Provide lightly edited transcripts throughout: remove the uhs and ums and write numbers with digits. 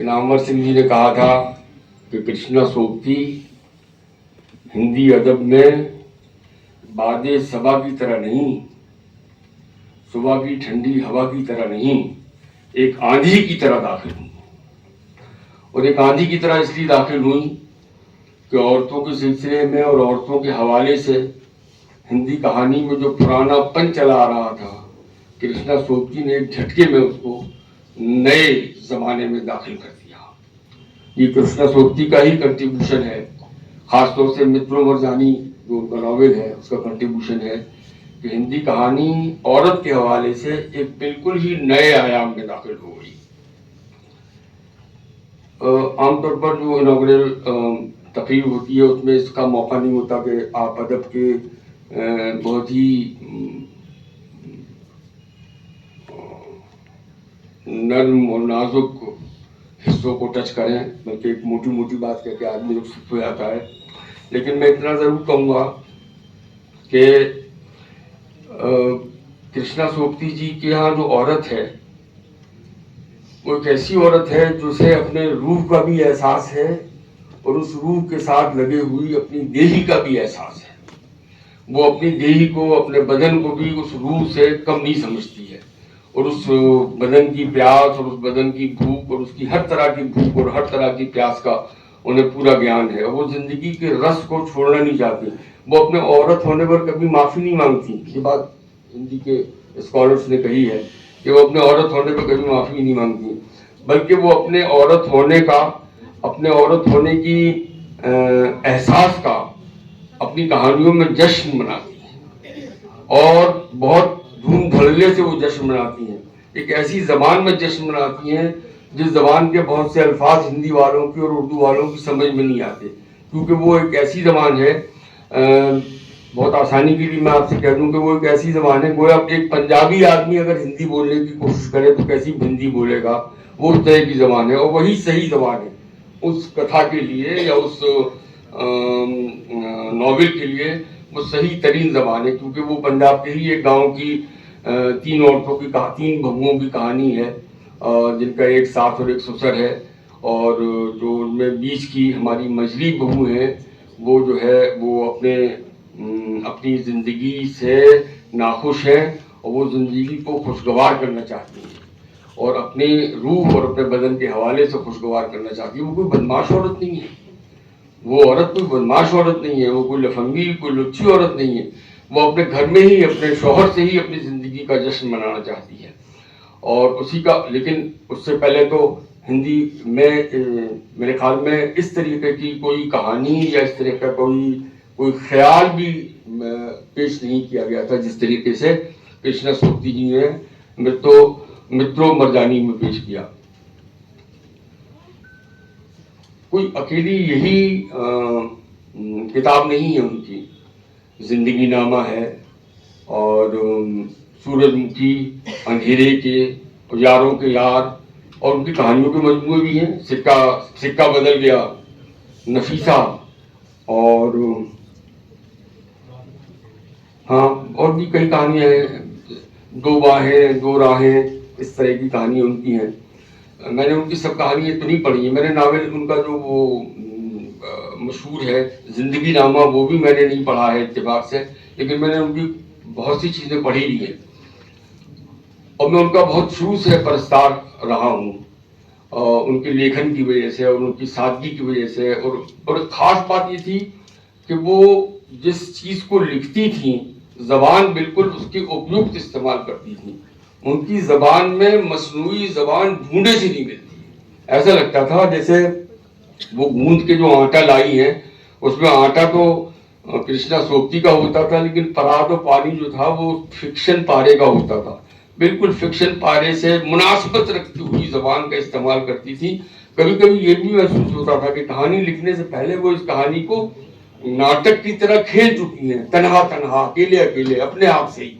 नामवर सिंह जी ने कहा था कि कृष्णा सोबती हिंदी अदब में बादे सबा की तरह नहीं, सुबह की ठंडी हवा की तरह नहीं, एक आंधी की तरह दाखिल हुई। और एक आंधी की तरह इसलिए दाखिल हुई कि औरतों के सिलसिले में और औरतों के हवाले से हिंदी कहानी में जो पुरानापन चला आ रहा था, कृष्णा सोबती ने एक झटके में उसको नए जमाने में दाखिल कर दिया। ये कृष्णा सोबती का ही कंट्रीब्यूशन है, खासतौर से मित्रों मरजानी जो उनका नॉवेल है उसका कंट्रीब्यूशन है कि हिंदी कहानी औरत के हवाले से एक बिल्कुल ही नए आयाम में दाखिल हो गई। आमतौर पर जो इनॉग्रेल तकरीर होती है उसमें इसका मौका नहीं होता कि आप अदब के बहुत ही नर्म और नाजुक हिस्सों को टच करें, बल्कि एक मोटी मोटी बात कहकर आदमी रुखसत हो जाता है। लेकिन मैं इतना जरूर कहूँगा कि कृष्णा सोबती जी के यहाँ जो औरत है वो एक ऐसी औरत है जिसे अपने रूह का भी एहसास है और उस रूह के साथ लगे हुई अपनी देही का भी एहसास है। वो अपनी देही को, अपने बदन को भी उस रूह से कम नहीं समझती है और उस बदन की प्यास और उस बदन की भूख और उसकी हर तरह की भूख और हर तरह की प्यास का उन्हें पूरा ज्ञान है। वो जिंदगी के रस को छोड़ना नहीं चाहती। वो अपने औरत होने पर कभी माफी नहीं मांगती। ये बात हिंदी के स्कॉलर्स ने कही है कि वो अपने औरत होने पर कभी माफी नहीं मांगती, बल्कि वो अपने औरत होने का, अपने औरत होने की एहसास का अपनी कहानियों में जश्न मनाती है और बहुत धूम धड़ल्ले से वो जश्न मनाती हैं। एक ऐसी जबान में जश्न मनाती हैं जिस जबान के बहुत से अल्फाज हिंदी वालों की और उर्दू वालों की समझ में नहीं आते, क्योंकि वो एक ऐसी जबान है, बहुत आसानी के लिए मैं आपसे कह दूं कि वो एक ऐसी जबान है, गोया एक पंजाबी आदमी अगर हिंदी बोलने की कोशिश करे तो कैसी हिंदी बोलेगा, वो उस तरह की जबान है। और वही सही जबान है उस कथा के लिए या उस नॉवेल के लिए, वो सही तरीन जबान है, क्योंकि वो पंजाब के ही एक गांव की तीन औरतों की, तीन बहुओं की कहानी है, जिनका एक सास और एक ससुर है। और जो उनमें बीच की हमारी मजली बहू है वो जो है वो अपनी जिंदगी से नाखुश है और वो जिंदगी को खुशगवार करना चाहती है और अपने रूह और अपने बदन के हवाले से खुशगवार करना चाहती है। वो कोई बदमाश औरत नहीं है, वो औरत कोई बदमाश औरत नहीं है, वो कोई लफंगी, कोई लुच्ची औरत नहीं है। वो अपने घर में ही अपने शौहर से ही अपनी जिंदगी का जश्न मनाना चाहती है और उसी का। लेकिन उससे पहले तो हिंदी में मेरे ख्याल में इस तरीके की कोई कहानी या इस तरह का कोई ख्याल भी पेश नहीं किया गया था जिस तरीके से कृष्णा सोबती जी ने मित्रों मरजानी में पेश किया। कोई अकेली यही किताब नहीं है उनकी, जिंदगी नामा है और सूरजमुखी, अंधेरे के, यारों के यार, और उनकी कहानियों के मजमूए भी हैं। सिक्का बदल गया, नफीसा, और हाँ और भी कई कहानियां हैं, दो बाहें दो राहें, इस तरह की कहानी उनकी हैं। मैंने उनकी सब कहानियां तो नहीं पढ़ी है। मैंने नावल उनका जो वो मशहूर है जिंदगी नामा, वो भी मैंने नहीं पढ़ा है इत्तेफाक से, लेकिन मैंने उनकी बहुत सी चीजें पढ़ी ली है और मैं उनका बहुत शुरू से परस्तार रहा हूँ, उनके लेखन की वजह से और उनकी सादगी की वजह से। और खास बात ये थी कि वो जिस चीज को लिखती थी जबान बिल्कुल उसकी उपयुक्त इस्तेमाल करती थी। उनकी जबान में मसनूई जबान ढूंढे से नहीं मिलती। ऐसा लगता था जैसे वो गूंद के जो आटा लाई है उसमें आटा तो कृष्णा सोबती का होता था, लेकिन परात और पानी जो था वो फिक्शन पारे का होता था। बिल्कुल फिक्शन पारे से मुनासिबत रखती हुई जबान का इस्तेमाल करती थी। कभी कभी ये भी महसूस होता था कि कहानी लिखने से पहले वो इस कहानी को नाटक की तरह खेल चुकी हैं, तनहा तनहा, अकेले अकेले, अपने आप से ही।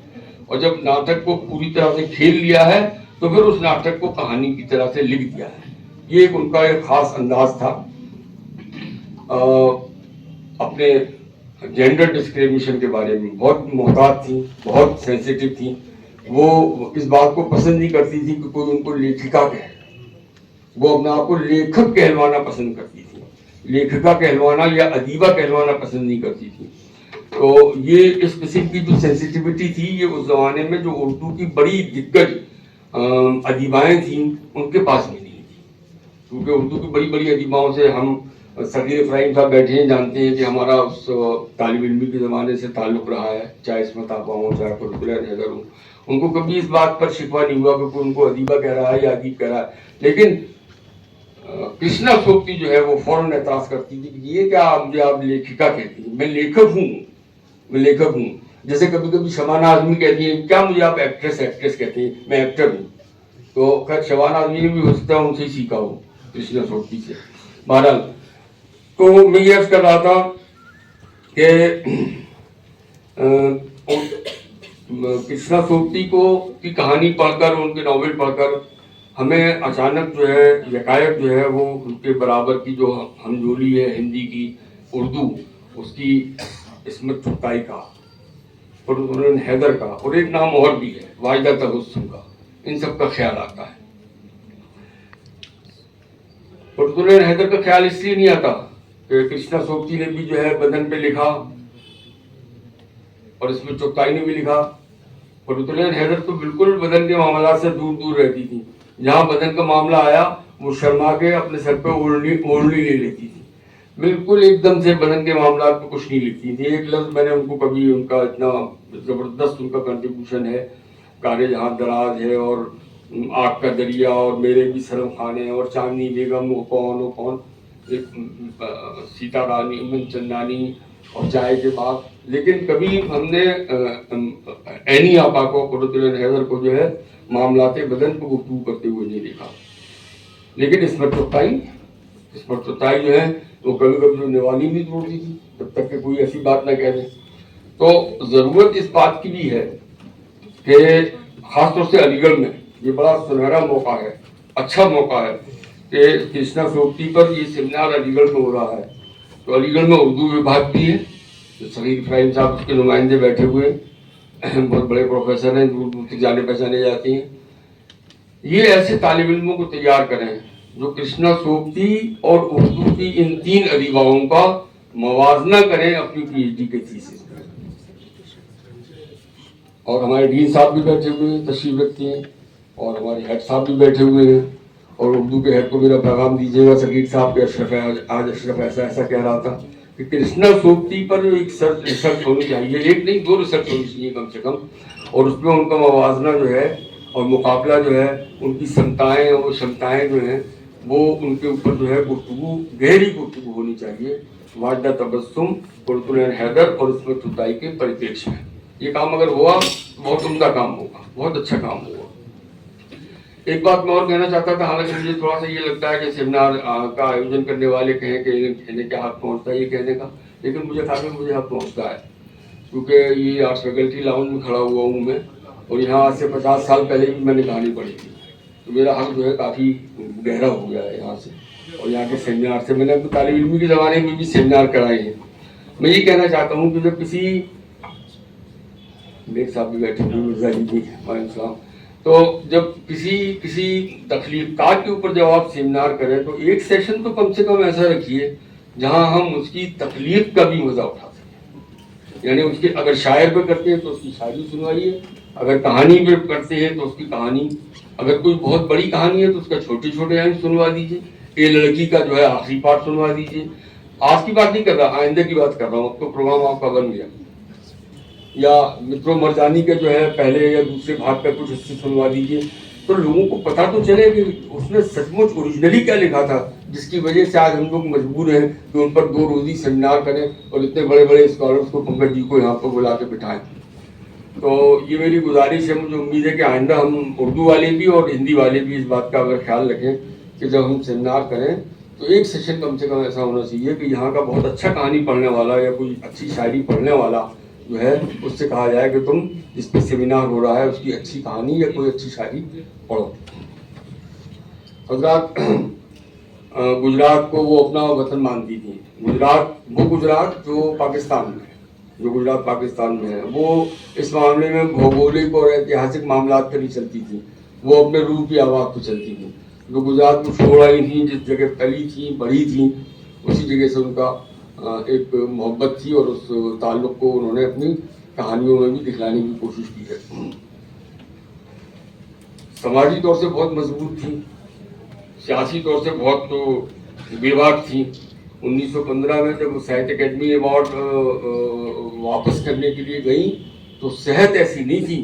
और जब नाटक को पूरी तरह से खेल लिया है तो फिर उस नाटक को कहानी की तरह से लिख दिया है। ये एक उनका एक खास अंदाज था। अपने जेंडर डिस्क्रिमिनेशन के बारे में बहुत मोहतात थी, बहुत सेंसिटिव थी। वो इस बात को पसंद नहीं करती थी कि कोई उनको लेखिका कहे। वो अपने आप को लेखक कहलवाना पसंद करती थी, लेखिका कहलवाना या अदीबा कहलवाना पसंद नहीं करती थी। तो ये इस किस्म की जो सेंसिटिविटी थी, ये उस जमाने में जो उर्दू की बड़ी दिग्गज अदीबाएँ थीं उनके पास में नहीं थी, क्योंकि उर्दू की बड़ी बड़ी अदीबाओं से हम सगीर इब्राहिम साहब बैठे हैं जानते हैं कि हमारा उस तालिब इल्मी के ज़माने से ताल्लुक़ रहा है, चाहे इसमत आबा हों, चाहे फरुखुल्लाह हैदर हों। उनको कभी इस बात पर शिकवा नहीं हुआ कि उनको अदीबा कह रहा है या अदीब कह रहा है। लेकिन कृष्णा सोबती जो है वो फौरन एतराज़ करती थी कि ये क्या मुझे आप लेखिका कहती हैं, मैं लेखक हूँ, मैं लेखक हूँ। जैसे कभी कभी शबाना आज़मी कहती है क्या मुझे आप एक्ट्रेस कहते हैं, मैं एक्टर हूँ। तो खैर शबाना आज़मी ने भी हो सकता है उनसे ही सीखा हो, कृष्णा सोबती से। बहरहाल तो मैं ये अर्ज कर रहा था कि कृष्णा सोबती को की कहानी पढ़कर, उनके नावल पढ़कर हमें अचानक जो है यकायक जो है वो उनके बराबर की जो हमजोली है हिंदी की उर्दू, उसकी इस्मत चुगताई का, फरुखुल्लाह हैदर का, और एक नाम और भी है वाहिदा तबस्सुम का, इन सब का ख्याल आता है। फरुखुल्लाह हैदर का ख्याल इसलिए नहीं आता कि कृष्णा सोबती ने भी जो है बदन पे लिखा और इसमें चुगताई ने भी लिखा। फरुखुल्लाह हैदर तो बिल्कुल बदन के मामला से दूर दूर रहती थी, जहाँ बदन का मामला आया वो शर्मा के अपने सर पे ओढ़नी ले लेती थी, बिल्कुल एकदम से बदन के मामला पे कुछ नहीं लिखती थी। एक लफ्ज़ मैंने उनको कभी, उनका इतना ज़बरदस्त उनका कंट्रीब्यूशन है, कारे जहाँ दराज है और आग का दरिया और मेरे भी सरम खाने और चांदनी बेगम वो कौन, सीता रानी, मन चंदानी और चाय के बाग। लेकिन कभी हमने एनी आपा को, फरुखुल्लाह हैदर को जो है मामलाते बदन को गुफ्तगू करते हुए नहीं देखा। लेकिन इस्मत चुगताई जो है वो कभी कभी जो निवाली भी तोड़ती थी जब तक कि कोई ऐसी बात ना कह दे। तो ज़रूरत इस बात की भी है कि खासतौर से अलीगढ़ में ये बड़ा सुनहरा मौका है, अच्छा मौका है कि कृष्णा सोबती पर ये सेमिनार अलीगढ़ में हो रहा है। तो अलीगढ़ में उर्दू विभाग भी है, तो सगीर इब्राहिम साहब उसके नुमाइंदे बैठे हुए हैं, बहुत बड़े प्रोफेसर हैं, दूर दूर तक जाने पहचाने जाती हैं। ये ऐसे तालिब इल्मों को तैयार करें जो कृष्णा सोबती और उर्दू की इन तीन अदीबाओं का मवाजना करें अपनी पीएचडी के थीसिस में। और हमारे डीन साहब भी बैठे हुए हैं, तशरीफ रखते हैं, और हमारे हेड साहब भी बैठे हुए हैं। और उर्दू के हेड को मेरा पैगाम दीजिएगा सगीर साहब के, आज अशरफ ऐसा कह रहा था कि कृष्णा सोबती पर एक रिसर्च होनी चाहिए, एक नहीं 2 रिसर्च होनी चाहिए कम से कम, और उसमें उनका मवाजना जो है और मुकाबला जो है, उनकी क्षमताएँ और क्षमताएँ जो हैं वो उनके ऊपर जो है गुफ्तगू, गहरी गुफ्तगू होनी चाहिए वाहिदा तबस्सुम, फरुखुल्लाह हैदर और इस्मत चुगताई के परिप्रेक्ष्य में। ये काम अगर हुआ बहुत उम्दा काम होगा, बहुत अच्छा काम होगा। एक बात मैं और कहना चाहता था, हालांकि मुझे थोड़ा सा ये लगता है कि सेमिनार का आयोजन करने वाले कहें कि इन्हें क्या हक पहुँचता है ये कहने का, लेकिन मुझे था कि मुझे हक पहुँचता है, क्योंकि ये आर्ट्स फैकल्टी लाउंज में खड़ा हुआ हूँ मैं, और यहाँ आज से 50 साल पहले भी मैंने कहानी पढ़ी थी, तो मेरा हक जो है काफ़ी गहरा हो गया है यहाँ से और यहाँ के सेमिनार से। मैंने अपने तालिब इल्मी के ज़माने में भी सेमिनार कराए हैं। मैं ये कहना चाहता हूँ कि जब किसी, मेरे साहब भी बैठे हुए मिर्जा जी भी, वालेकुम, तो जब किसी तकलीफात के ऊपर जब आप सेमिनार करें तो एक सेशन तो कम से कम ऐसा रखिए जहाँ हम उसकी तकलीफ का भी मज़ा उठा सकें। यानी उसके, अगर शायर पे करते हैं तो उसकी शायरी सुनवाइए, अगर कहानी पे करते हैं तो उसकी कहानी, अगर कोई बहुत बड़ी कहानी है तो उसका छोटे छोटे अंश सुनवा दीजिए, ये लड़की का जो है आखिरी पार्ट सुनवा दीजिए। आज की बात नहीं कर रहा, आइंदे की बात कर रहा हूँ। अब तो प्रोग्राम आपका बन गया, या मित्रों मरजानी के जो है पहले या दूसरे भाग का कुछ हिस्से सुनवा दीजिए, तो लोगों को पता तो चले कि उसने सचमुच ओरिजिनली क्या लिखा था, जिसकी वजह से आज हम लोग मजबूर हैं कि उन पर 2 रोज़ी सेमिनार करें और इतने बड़े बड़े स्कॉलर्स को, पंकज जी को यहाँ पर बुला के बिठाएं। तो ये मेरी गुजारिश है, मुझे उम्मीद है कि आइंदा हम उर्दू वाले भी और हिंदी वाले भी इस बात का अगर ख्याल रखें कि जब हम सेमिनार करें तो एक सेशन कम से कम ऐसा होना चाहिए कि यहाँ का बहुत अच्छा कहानी पढ़ने वाला या कोई अच्छी शायरी पढ़ने वाला जो है उससे कहा जाए कि तुम जिस पे सेमिनार हो रहा है उसकी अच्छी कहानी या कोई अच्छी शायरी पढ़ो। हजरात, गुजरात को वो अपना वतन मानती थी। गुजरात जो पाकिस्तान में है, जो गुजरात पाकिस्तान में है, वो इस मामले में भौगोलिक और ऐतिहासिक मामलात पर नहीं चलती थी, वो अपने रूप की आवाज़ पर चलती थी। जो गुजरात को छोड़ आई थी, जिस जगह पली थी बड़ी थी, उसी जगह से उनका एक मोहब्बत थी और उस ताल्लुक को उन्होंने अपनी कहानियों में भी दिखलाने की कोशिश की है। समाजी तौर से बहुत मजबूत थी, सियासी तौर से बहुत बेबाक थी। 1915 में जब साहित्य अकेडमी अवार्ड वापस करने के लिए गई तो सेहत ऐसी नहीं थी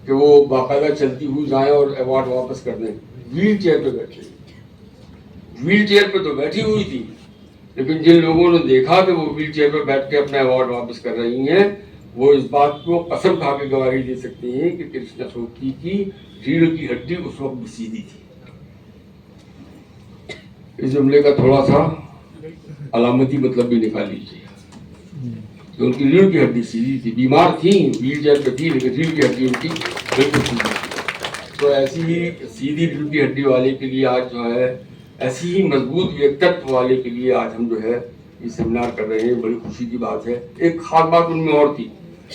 कि वो बाकायदा चलती हुई जाएं और अवार्ड वापस कर दें। व्हील चेयर पे बैठी, व्हील चेयर पे तो बैठी हुई थी, लेकिन जिन लोगों ने देखा कि वो व्हील चेयर पे बैठ के अपना अवार्ड वापस कर रही हैं, वो इस बात को कसम खा के गवाही दे सकती हैं कि कृष्णा सोबती की रीढ़ की हड्डी उस वक्त भी सीधी थी। इस जुमले का थोड़ा सा अलामती मतलब भी निकाल लीजिए। तो उनकी रीढ़ की हड्डी सीधी थी, बीमार थी, व्हील चेयर पे थी, लेकिन रीढ़ की हड्डी उनकी बिल्कुल सीधी थी। तो ऐसी ही सीधी रीढ़ की हड्डी वाले के लिए आज जो है, ऐसी ही मजबूत व्यक्तित्व वाले के लिए आज हम जो है ये सेमिनार कर रहे हैं। बड़ी खुशी की बात है। एक खास बात उनमें और थी,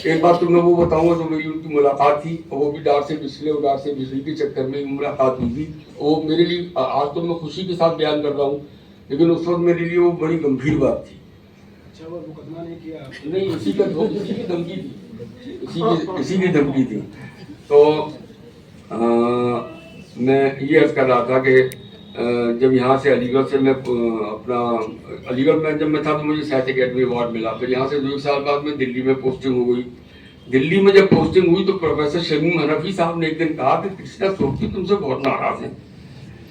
एक बात तो मैं वो बताऊंगा, जो मेरी उनकी मुलाकात थी और वो भी डार से पिछले और डार से बिजली के चक्कर में मुलाकात हुई थी। वो मेरे लिए, आज तो मैं खुशी के साथ बयान कर रहा हूँ, लेकिन उस वक्त मेरे लिए वो बड़ी गंभीर बात थी। अच्छा, वो मुकदमा नहीं किया? नहीं, इसी की धमकी थी, इसी की धमकी थी। तो मैं ये अर्ज कर रहा था कि जब यहाँ से अलीगढ़ से मैं अपना अलीगढ़ में जब मैं था तो मुझे साहित्य अकेडमी अवार्ड मिला। फिर यहाँ से 2 साल बाद में दिल्ली में पोस्टिंग हो गई। दिल्ली में जब पोस्टिंग हुई तो प्रोफेसर शमीम हनफी साहब ने एक दिन कहा कि कृष्णा सोबती तुमसे बहुत नाराज है।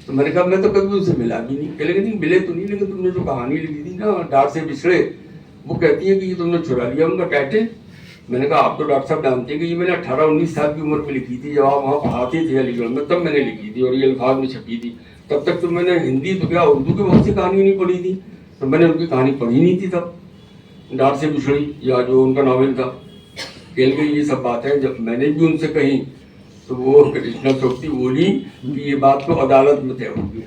तो मैंने कहा मैं तो कभी उनसे मिला भी नहीं। कह लगे नहीं मिले तो नहीं, लेकिन तुमने जो कहानी लिखी थी ना डार से बिछड़े, वो कहती है कि ये तुमने चुरा लिया उनका टाइटल। मैंने कहा आप तो डॉक्टर साहब जानते हैं कि ये मैंने 18-19 साल की उम्र में लिखी थी, जब आप वहाँ पढ़ाते थे अलीगढ़ में, तब मैंने लिखी थी और ये अल्फाज में छपी थी। तब तक तो मैंने हिंदी तो क्या उर्दू की बहुत सी कहानी नहीं पढ़ी थी, तो मैंने उनकी कहानी पढ़ी नहीं थी तब, डार से बिछड़ी या जो उनका नावल था। खेल गई ये सब बातें जब मैंने भी उनसे कही तो वो कृष्णा सोबती बोली कि ये बात तो अदालत में तय होगी।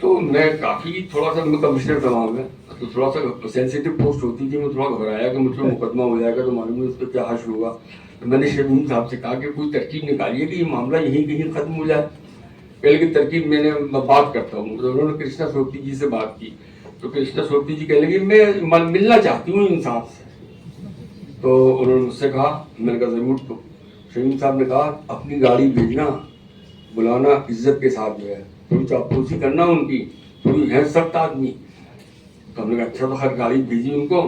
तो मैं काफ़ी थोड़ा सा, मैं कमिश्नर था वहाँ में, तो थोड़ा सा सेंसिटिव पोस्ट होती थी, मैं थोड़ा घबराया कि मुझ पर मुकदमा हो जाएगा तो मालूम नहीं उस पर क्या हश्र होगा। तो मैंने शमीम साहब से कहा कि कोई तरकीब निकालिए कि ये मामला यहीं कहीं ख़त्म हो जाए। पहले की तरकीब मैंने बात करता हूँ। तो उन्होंने कृष्णा सोबती जी से बात की, तो कृष्णा सोबती जी कहने लगी मैं मिलना चाहती हूँ इंसान से। तो उन्होंने मुझसे कहा, मैंने कहा ज़रूर। तो शमीम साहब ने कहा अपनी गाड़ी भेजना, बुलाना, इज्जत के साथ जो है, थोड़ी चापलूसी करना उनकी, थोड़ी है सख्त आदमी। तो हमने कहा अच्छा, तो हर गाड़ी भेजी उनको।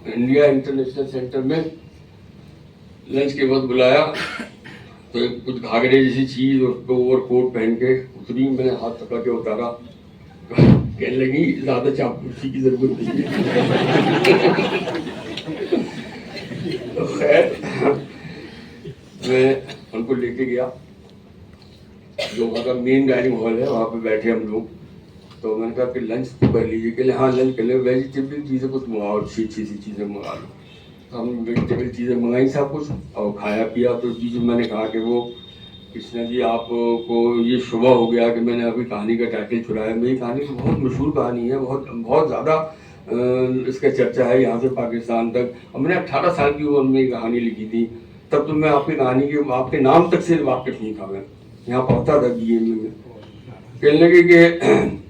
इंडिया इंटरनेशनल सेंटर में लंच के वक्त बुलाया, तो एक कुछ घाघरे जैसी चीज और उसको ओवरकोट पहन के उतरी। मैंने हाथ पकड़ के उतारा, कहने लगी ज्यादा चापलूसी की जरूरत नहीं है। तो खैर मैं उनको लेके गया, जो वहाँ का मेन डाइनिंग हॉल है, वहाँ पे बैठे हम लोग। तो मैंने कहा कि लंच तो कर लीजिए। कहले हाँ लंच कर ले, वेजिटेबल चीज़ें कुछ मंगाओ, अच्छी सी चीज़ें मंगा लो। तो हम वेजिटेबल चीज़ें मंगाई सब कुछ और खाया पिया। तो जी मैंने कहा कि वो कृष्णा जी आपको ये शुबा हो गया कि मैंने अभी कहानी का टाइटल चुराया। मेरी कहानी बहुत मशहूर कहानी है, बहुत बहुत ज़्यादा इसका चर्चा है यहाँ से पाकिस्तान तक। और मैंने 18 साल की उम्र में कहानी लिखी थी, तब तो मैं आपकी कहानी के आपके नाम तक से वाकिफ नहीं था। मैं यहाँ पढ़ता था BA में। कहने लगे कि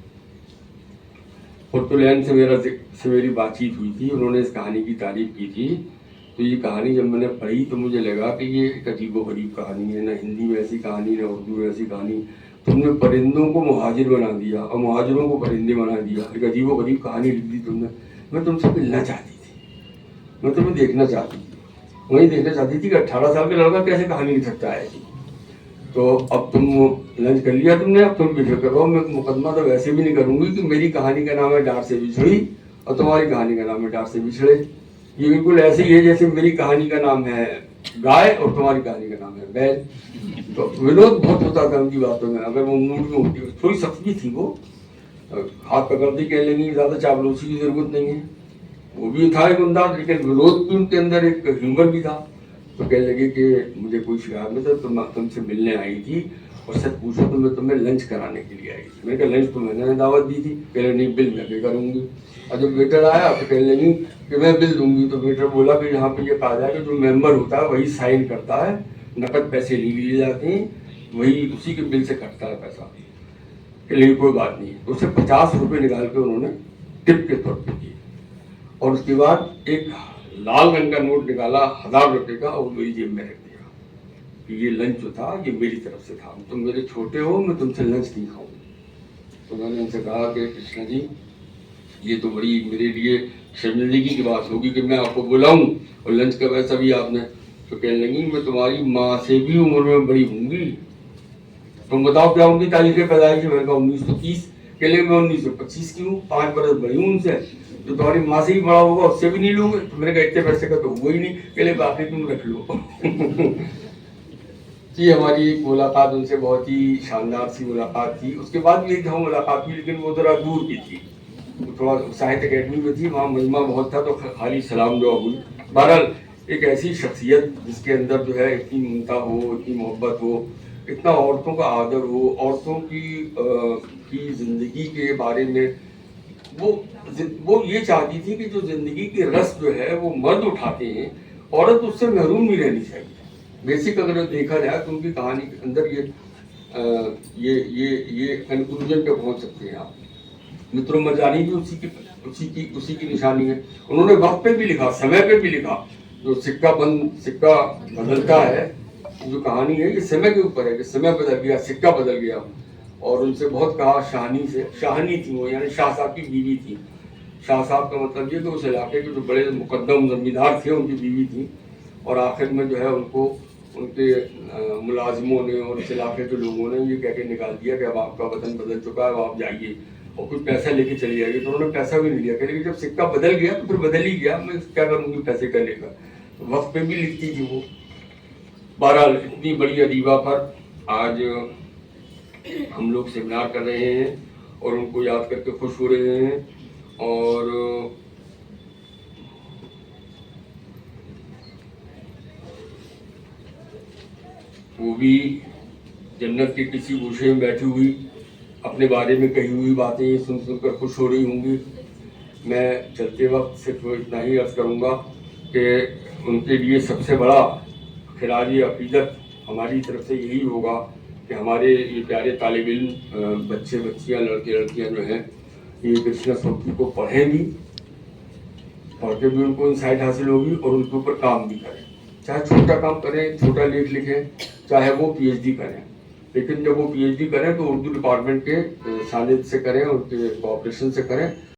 पुर्तुलैन से मेरी बातचीत हुई थी, उन्होंने इस कहानी की तारीफ की थी। तो ये कहानी जब मैंने पढ़ी तो मुझे लगा कि ये एक अजीबोगरीब कहानी है, ना हिंदी में ऐसी कहानी, ना उर्दू में ऐसी कहानी। तुमने परिंदों को मुहाजिर बना दिया और मुहाजिरों को परिंदे बना दिया, एक अजीबोगरीब कहानी लिख दी तुमने। मैं तुमसे मिलना चाहती थी, मैं तुम्हें देखना चाहती थी, वही देखना चाहती थी कि 18 साल का लड़का कैसे कहानी लिख सकता है। तो अब तुम लंच कर लिया तुमने, अब तुम बेफिक्र रहो, मैं मुकदमा तो वैसे भी नहीं करूंगी कि मेरी कहानी का नाम है डार से बिछड़ी और तुम्हारी कहानी का नाम है डार से बिछड़े। ये बिल्कुल ऐसे ही है जैसे मेरी कहानी का नाम है गाय और तुम्हारी कहानी का नाम है बैल। तो विरोध बहुत होता था उनकी बातों में, अगर वो मूड में होती, थोड़ी सख्ती थी वो, हाथ पकड़ती कह लेंगी ज़्यादा चापलूसी की जरूरत नहीं है। वो भी था एक अंदाज, लेकिन विरोध भी उनके अंदर एक ह्यूमर भी था। तो कहने लगे कि मुझे कोई शिकायत नहीं था, तुमसे मिलने आई थी और सच पूछो तो मैं तुम्हें लंच कराने के लिए आई थी। मैंने कहा लंच तो मैंने दावत दी थी। कह रहे नहीं, बिल मैं पे करूँगी। और जब वेटर आया तो कहने लगी कि मैं बिल दूंगी। तो वेटर बोला कि यहाँ पे ये कहा जाए कि जो मेंबर होता है वही साइन करता है, नकद पैसे नहीं लिए जाते हैं, वही उसी के बिल से कटता है पैसा, कि लेकिन कोई बात नहीं है। तो उसे 50 रुपये निकाल के उन्होंने टिप के तौर पे दिए, और उसके बाद एक लाल रंग का नोट निकाला 1000 रुपये का और मेरी जेब में रख दिया कि ये लंच जो था ये मेरी तरफ से था, तुम मेरे छोटे हो, मैं तुमसे लंच नहीं खाऊंगा। तो मैंने उनसे कहा कि कृष्णा जी, ये तो बड़ी मेरे लिए शर्मिंदगी की बात होगी कि मैं आपको बुलाऊं और लंच का पैसा भी आपने। तो कहने लगी, मैं तुम्हारी माँ से भी उम्र में बड़ी होंगी, तुम बताओ क्या उनकी तारीख पैदाइश है? मैंने कहा 1930। कह ले मैं 1925 की हूँ, 5 बरस बड़ी हूँ उनसे। तो तुम्हारी माँ से ही बड़ा होगा, उससे भी नहीं लोगे? तो मैंने कहा इतने पैसे का तो हुआ ही नहीं। कह ले बाकी तुम रख लो। जी, हमारी एक मुलाकात उनसे बहुत ही शानदार सी मुलाकात थी। उसके बाद भी एक मुलाकात हुई, लेकिन वो जरा दूर की थी, वो थोड़ा साहित्य अकेडमी में थी, वहाँ मजमा बहुत था, तो खाली सलाम दुआ हुई। बहरहाल एक ऐसी शख्सियत जिसके अंदर जो है इतनी ममता हो, इतनी मोहब्बत हो, इतना औरतों का आदर हो, औरतों की जिंदगी के बारे में वो ये चाहती थी कि जो जिंदगी की रस जो है वो मर्द उठाते हैं, औरत उससे महरूम नहीं रहनी चाहिए। बेसिक अगर देखा जाए तो उनकी कहानी के अंदर ये कंक्लूजन पे पहुंच सकते हैं आप। मित्रों, मजानी भी उसी की निशानी है। उन्होंने वक्त पे भी लिखा, समय पे भी लिखा। जो सिक्का बदलता है, जो कहानी है ये समय के ऊपर है कि समय बदल गया, सिक्का बदल गया। और उनसे बहुत कहा, शाहनी थी वो, यानी शाह साहब की बीवी थी। शाह साहब का मतलब ये कि उस इलाके के जो बड़े मुकद्दम जमींदार थे उनकी बीवी थी। और आखिर में जो है उनको उनके मुलाजिमों ने और इस इलाके के लोगों ने ये कह के निकाल दिया कि अब आपका वतन बदल चुका है, अब आप जाइए और कुछ पैसा लेके चली जाएगी। तो उन्होंने पैसा भी नहीं लिया, कह जब सिक्का बदल गया तो फिर बदल ही गया, मैं क्या करूँगी पैसे का लेकर। तो वक्त पे भी लिखती थी वो। बहरहाल इतनी बड़ी अदीबा पर आज हम लोग सेमिनार कर रहे हैं और उनको याद करके खुश हो रहे हैं। और वो भी जन्नत के किसी गोशे में बैठी हुई अपने बारे में कही हुई बातें सुन सुनकर खुश हो रही होंगी। मैं चलते वक्त सिर्फ इतना ही अर्ज करूँगा कि उनके लिए सबसे बड़ा खिराज अक़ीदत हमारी तरफ से यही होगा कि हमारे ये प्यारे तालिब इल्म बच्चे बच्चियाँ, लड़के लड़कियाँ जो हैं ये कृष्णा सूक्ति को पढ़ें भी, पढ़ के भी उनको इंसाइट हासिल होगी और उनके ऊपर काम भी करें। चाहे छोटा काम करें, छोटा लेख लिखें, चाहे वो पीएचडी करें, लेकिन जब वो पीएचडी करें तो उर्दू डिपार्टमेंट के सानिध्य से करें, उनके कोऑपरेशन से करें।